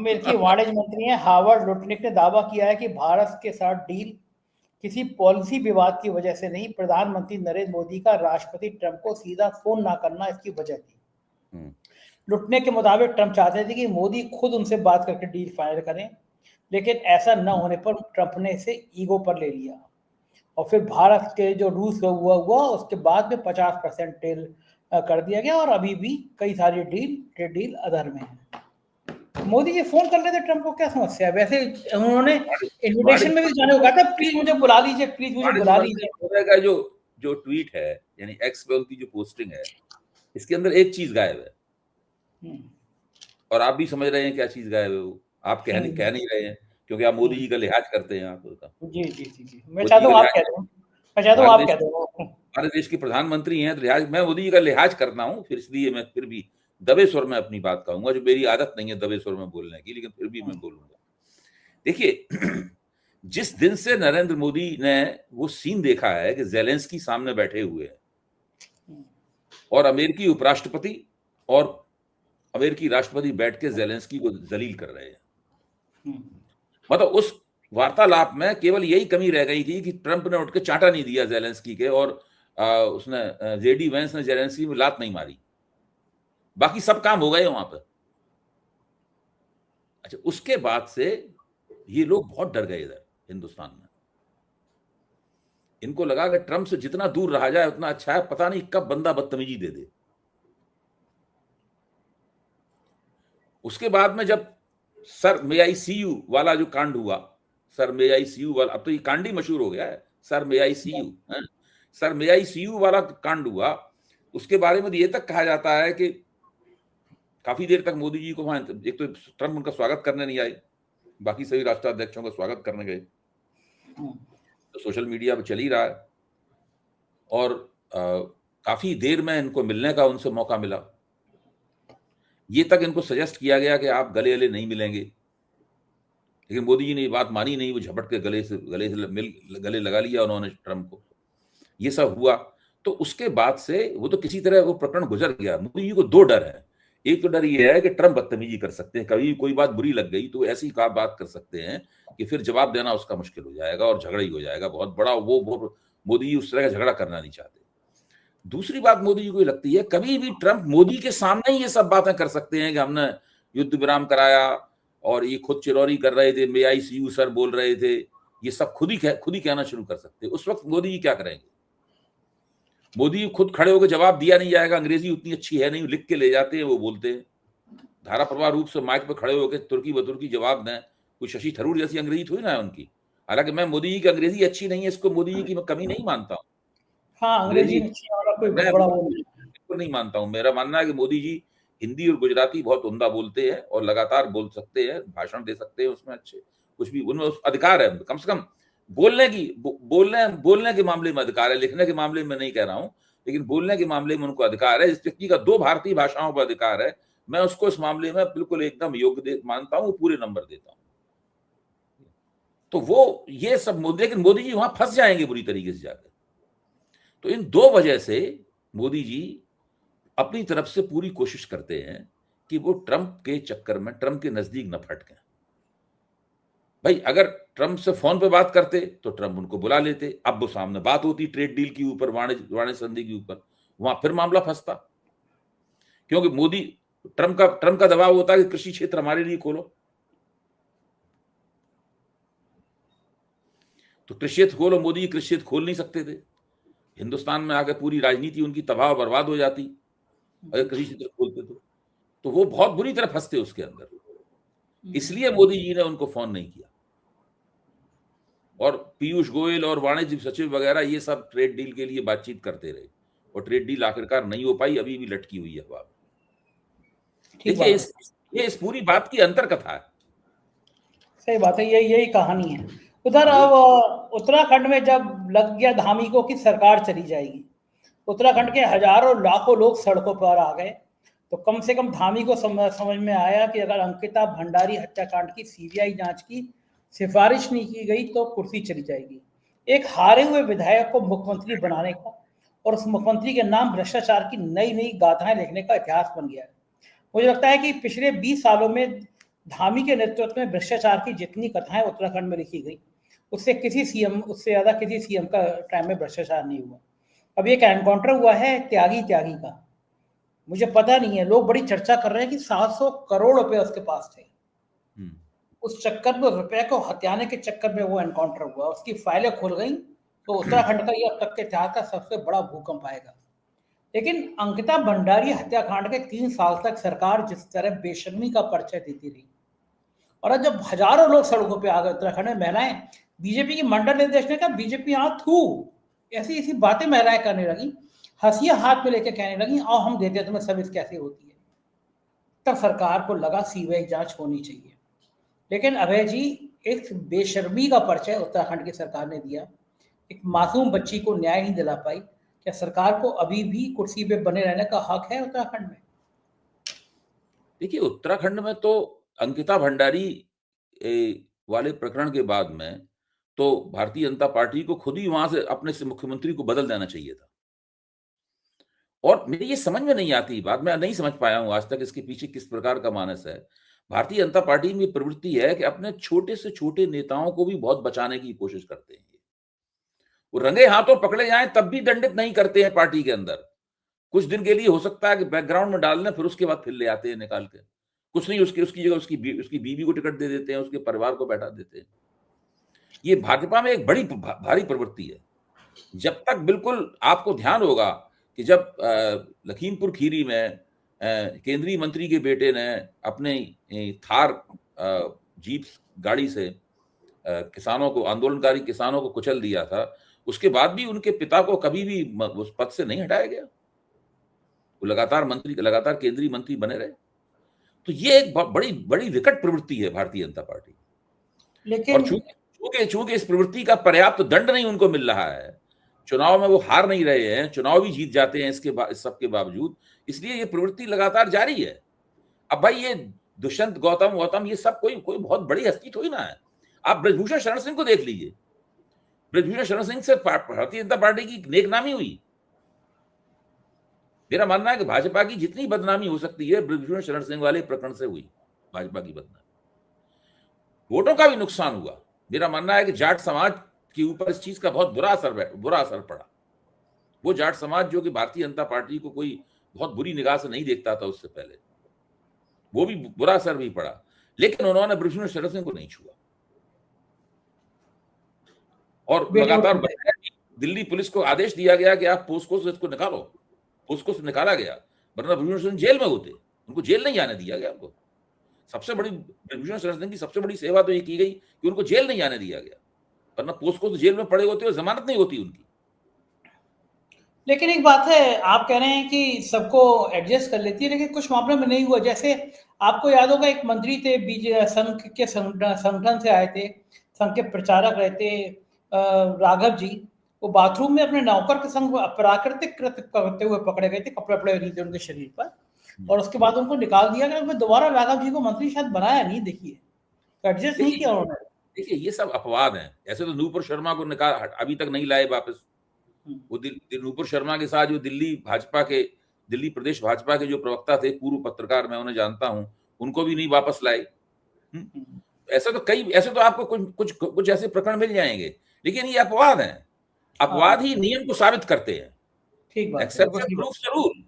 अमेरिकी वाणिज्य मंत्री हैं हावर्ड लुटनिक ने दावा किया है कि भारत के साथ डील किसी पॉलिसी विवाद की वजह से नहीं, प्रधानमंत्री नरेंद्र मोदी का राष्ट्रपति ट्रंप को सीधा फोन ना करना इसकी वजह थी। लुटने के मुताबिक ट्रंप चाहते थे कि मोदी खुद उनसे बात करके डील फाइनल करें, लेकिन ऐसा न होने पर ट्रंप ने इसे ईगो पर ले लिया और फिर भारत के जो रूस का हुआ उसके बाद में 50% डील कर दिया गया और अभी भी कई सारी ट्रेड डील अधर में है। मोदी जी फोन कर लेते ट्रंप को, क्या समस्या है? वैसे उन्होंने इनविटेशन में भी जाने को कहा था, प्लीज मुझे बुला लीजिए, प्लीज मुझे बुला लीजिए। जो ट्वीट है यानी एक्स पे उनकी जो पोस्टिंग है, इसके अंदर एक चीज गायब है और आप भी समझ रहे हैं क्या चीज गायब है। वो आप कह नहीं रहे हैं क्योंकि आप मोदी जी का लिहाज करते हैं। आप जी जी जी जी मैं चाहता हूँ आप कह दो, मैं चाहता हूँ आप कह दो। हमारे देश के प्रधानमंत्री हैं तो लिहाज, मैं मोदी जी का लिहाज करता हूँ, फिर इसलिए मैं फिर भी दबे स्वर में अपनी बात कहूंगा, जो मेरी आदत नहीं है दबे स्वर में बोलने की, लेकिन फिर भी मैं बोलूंगा। देखिए, जिस दिन से नरेंद्र मोदी ने वो सीन देखा है कि ज़ेलेंस्की सामने बैठे हुए हैं और अमेरिकी उपराष्ट्रपति और अमेरिकी राष्ट्रपति बैठ के ज़ेलेंस्की को जलील कर रहे हैं, मतलब उस वार्तालाप में केवल यही कमी रह गई थी कि ट्रंप ने उठ के चांटा नहीं दिया ज़ेलेंस्की के और उसने जेडी वेंस ने ज़ेलेंस्की में लात नहीं मारी, बाकी सब काम हो गए वहां पर। अच्छा, उसके बाद से ये लोग बहुत डर गए इधर हिंदुस्तान में। इनको लगा कि ट्रंप से जितना दूर रहा जाए उतना अच्छा है, पता नहीं कब बंदा बदतमीजी दे दे। उसके बाद में जब sir may I see you वाला जो कांड हुआ, sir may I see you वाला, अब तो ये कांड ही मशहूर हो गया है, sir may I see you, sir may I see you वाला कांड हुआ, उसके बारे में ये तक कहा जाता है कि काफी देर तक मोदी जी को वहां, एक तो ट्रंप उनका स्वागत करने नहीं आए, बाकी सभी राष्ट्राध्यक्षों का स्वागत करने गए, तो सोशल मीडिया पे चल ही रहा है और काफी देर में इनको मिलने का उनसे मौका मिला। ये तक इनको सजेस्ट किया गया कि आप गले नहीं मिलेंगे, लेकिन मोदी जी ने ये बात मानी नहीं, वो झपट के गले से गले लगा लिया उन्होंने ट्रंप को। ये सब हुआ तो उसके बाद से वो तो किसी तरह वो प्रकरण गुजर गया। मोदी जी को दो डर है, एक तो डर ये है कि ट्रंप बदतमीजी कर सकते हैं, कभी कोई बात बुरी लग गई तो ऐसी बात कर सकते हैं कि फिर जवाब देना उसका मुश्किल हो जाएगा और झगड़ा ही हो जाएगा बहुत बड़ा। वो मोदी जी उस तरह का झगड़ा करना नहीं चाहते। दूसरी बात मोदी जी को लगती है कभी भी ट्रंप मोदी के सामने ही ये सब बातें कर सकते हैं कि हमने युद्ध विराम कराया और ये खुद चिरौरी कर रहे थे, मे आई सी यू सर बोल रहे थे, ये सब खुद ही कहना शुरू कर सकते। उस वक्त मोदी जी क्या करेंगे? मोदी खुद खड़े होकर जवाब दिया नहीं जाएगा, अंग्रेजी उतनी अच्छी है नहीं, लिख के ले जाते हैं, वो बोलते हैं धारा प्रवाह रूप से माइक पर खड़े होकर तुर्की बतुर्की जवाब दें। कोई शशि थरूर जैसी अंग्रेजी थोड़ी ना है उनकी, हालांकि मैं मोदी जी की अंग्रेजी अच्छी नहीं है, इसको मोदी जी की मैं कमी नहीं मानता हूँ। हाँ, अंग्रेजी बिल्कुल नहीं मानता हूँ। मेरा मानना है कि मोदी जी हिंदी और गुजराती बहुत उम्दा बोलते हैं और लगातार बोल सकते हैं, भाषण दे सकते हैं, उसमें अच्छे कुछ भी उनमें अधिकार है, कम से कम बोलने के मामले में अधिकार है, लिखने के मामले में नहीं कह रहा हूं, लेकिन बोलने के मामले में उनको अधिकार है। जिस व्यक्ति का 2 भारतीय भाषाओं पर अधिकार है, मैं उसको इस मामले में बिल्कुल एकदम योग्य मानता हूं, पूरे नंबर देता हूं। तो वो ये सब लेकिन मोदी जी वहां फंस जाएंगे बुरी तरीके से जाकर। तो इन 2 वजह से मोदी जी अपनी तरफ से पूरी कोशिश करते हैं कि वो ट्रंप के चक्कर में, ट्रंप के नजदीक न फटकें। भाई अगर ट्रंप से फोन पे बात करते तो ट्रंप उनको बुला लेते, अब वो सामने बात होती ट्रेड डील के ऊपर, वाणिज्य संधि के ऊपर, वहां फिर मामला फंसता, क्योंकि मोदी ट्रंप का दबाव होता है कि कृषि क्षेत्र हमारे लिए खोलो, तो कृषि क्षेत्र खोलो। मोदी कृषि क्षेत्र खोल नहीं सकते थे, हिंदुस्तान में आकर पूरी राजनीति उनकी तबाह बर्बाद हो जाती अगर कृषि क्षेत्र खोलते तो वो बहुत बुरी तरह फंसते उसके अंदर। इसलिए मोदी जी ने उनको फोन नहीं किया और पीयूष गोयल और वाणिज्य सचिव वगैरह ये सब ट्रेड डील के लिए बातचीत करते रहे और ट्रेड डील आखिरकार नहीं हो पाई, अभी भी लटकी हुई है बात। देखिए ये इस पूरी बात की अंतर कथा है। सही बात है, यही कहानी है। उधर अब उत्तराखंड में जब लग गया धार्मिकों की सरकार चली जाएगी, उत्तराखंड के हजारों लाखों लोग सड़कों पर आ गए, तो कम से कम धामी को समझ में आया कि अगर अंकिता भंडारी हत्याकांड की सीबीआई जांच की सिफारिश नहीं की गई तो कुर्सी चली जाएगी। एक हारे हुए विधायक को मुख्यमंत्री बनाने का और उस मुख्यमंत्री के नाम भ्रष्टाचार की नई नई गाथाएं लिखने का इतिहास बन गया है। मुझे लगता है कि पिछले 20 सालों में धामी के नेतृत्व में भ्रष्टाचार की जितनी कथाएं उत्तराखंड में लिखी गई, उससे ज्यादा किसी सीएम का टाइम में भ्रष्टाचार नहीं हुआ। अब एक एनकाउंटर हुआ है त्यागी का, मुझे पता नहीं है, लोग बड़ी चर्चा कर रहे हैं कि 700 करोड़ रुपए उसके पास थे। उस चक्कर में, रुपए को हथियाने के चक्कर में वो एनकाउंटर हुआ, उसकी फाइलें खुल गई, तो उत्तराखंड का ये अब तक के इतिहास का सबसे बड़ा भूकंप आएगा। लेकिन अंकिता भंडारी हत्याकांड के 3 साल तक सरकार जिस तरह बेशर्मी का परिचय देती रही, और अब जब हजारों लोग सड़कों पे आ गए उत्तराखंड में, महिलाएं, बीजेपी की मंडल निर्देश ने कहा बीजेपी यहाँ थू, ऐसी ऐसी बातें महिलाएं करने लगी, हंसिया हाथ में लेके कहने लगी आओ हम देते हैं तुम्हें सर्विस कैसे होती है। तब सरकार को लगा सीबीआई जांच होनी चाहिए। लेकिन अभय जी, एक बेशर्मी का परिचय उत्तराखंड की सरकार ने दिया, एक मासूम बच्ची को न्याय नहीं दिला पाई। क्या सरकार को अभी भी कुर्सी पे बने रहने का हक है उत्तराखंड में? देखिए, उत्तराखंड में तो अंकिता भंडारी वाले प्रकरण के बाद में तो भारतीय जनता पार्टी को खुद ही वहां से अपने से मुख्यमंत्री को बदल देना चाहिए था। और मेरी ये समझ में नहीं आती बात, मैं नहीं समझ पाया हूं आज तक इसके पीछे किस प्रकार का मानस है। भारतीय जनता पार्टी में प्रवृत्ति है कि अपने छोटे से छोटे नेताओं को भी बहुत बचाने की कोशिश करते हैं। वो रंगे हाथों पकड़े जाएं तब भी दंडित नहीं करते हैं पार्टी के अंदर। कुछ दिन के लिए हो सकता है कि बैकग्राउंड में डाल दें, फिर उसके बाद फिर ले आते हैं निकाल के। कुछ नहीं, उसकी जगह उसकी बीवी को टिकट दे देते हैं, उसके परिवार को बैठा देते हैं। ये भाजपा में एक बड़ी भारी प्रवृत्ति है। जब तक बिल्कुल आपको ध्यान होगा कि जब लखीमपुर खीरी में केंद्रीय मंत्री के बेटे ने अपने थार जीप गाड़ी से किसानों को, आंदोलनकारी किसानों को कुचल दिया था, उसके बाद भी उनके पिता को कभी भी उस पद से नहीं हटाया गया। वो लगातार केंद्रीय मंत्री बने रहे। तो ये एक बड़ी बड़ी विकट प्रवृत्ति है भारतीय जनता पार्टी। लेकिन और चूंकि इस प्रवृत्ति का पर्याप्त दंड नहीं उनको मिल रहा है, चुनाव में वो हार नहीं रहे हैं, चुनाव भी जीत जाते हैं इस सबके बावजूद, इसलिए ये प्रवृत्ति लगातार जारी है। अब भाई ये दुष्यंत गौतम ये सब कोई बहुत बड़ी हस्ती थोड़ी ना है। आप ब्रजभूषण शरण सिंह को देख लीजिए। ब्रजभूषण शरण सिंह से भारतीय जनता पार्टी की नेकनामी हुई। मेरा मानना है कि भाजपा की जितनी बदनामी हो सकती है ब्रजभूषण शरण सिंह वाले प्रकरण से हुई। भाजपा की बदनामी, वोटों का भी नुकसान हुआ। मेरा मानना है कि जाट समाज के ऊपर इस चीज का बहुत बुरा असर पड़ा। वो जाट समाज जो कि भारतीय जनता पार्टी को कोई बहुत बुरी निगाह से नहीं देखता था उससे पहले, वो भी बुरा असर भी पड़ा। लेकिन उन्होंने ब्रजभूषण शरण सिंह को नहीं छुआ। और लगातार दिल्ली पुलिस को आदेश दिया गया कि आप पोस्को से इसको निकालो। पोस्को से निकाला गया, वरना ब्रजभूषण सिंह जेल में होते। उनको जेल नहीं जाने दिया गया। उनको सबसे बड़ी, ब्रजभूषण शरण सिंह की सबसे बड़ी सेवा तो ये की गई कि उनको जेल नहीं जाने दिया गया, वरना पोस्को तो जेल में पड़े होते और जमानत नहीं होती उनकी। लेकिन एक बात है, आप कह रहे हैं कि सबको एडजस्ट कर लेती है, लेकिन कुछ मामलों में नहीं हुआ। जैसे आपको याद होगा, एक मंत्री थे संघ के संगठन से आए थे, संघ के प्रचारक रहे थे, राघव जी, वो बाथरूम में अपने नौकर के संग प्राकृतिक कृत्य करते हुए पकड़े गए थे। कपड़े नहीं थे उनके शरीर पर, और उसके बाद उनको निकाल दिया गया। दोबारा राघव जी को मंत्री शायद बनाया नहीं, देखिए, एडजस्ट नहीं किया उन्होंने। देखिए, ये सब अपवाद हैं। ऐसे तो नूपुर शर्मा को निकाल अभी तक नहीं लाए वापस। वो नूपुर शर्मा के साथ जो दिल्ली प्रदेश भाजपा के जो प्रवक्ता थे, पूर्व पत्रकार, मैं उन्हें जानता हूं, उनको भी नहीं वापस लाए। ऐसे तो आपको कुछ ऐसे प्रकरण मिल जाएंगे, लेकिन ये अपवाद हैं। अपवाद ही नियम को साबित करते हैं। ठीक बात है। Exception proves the rule.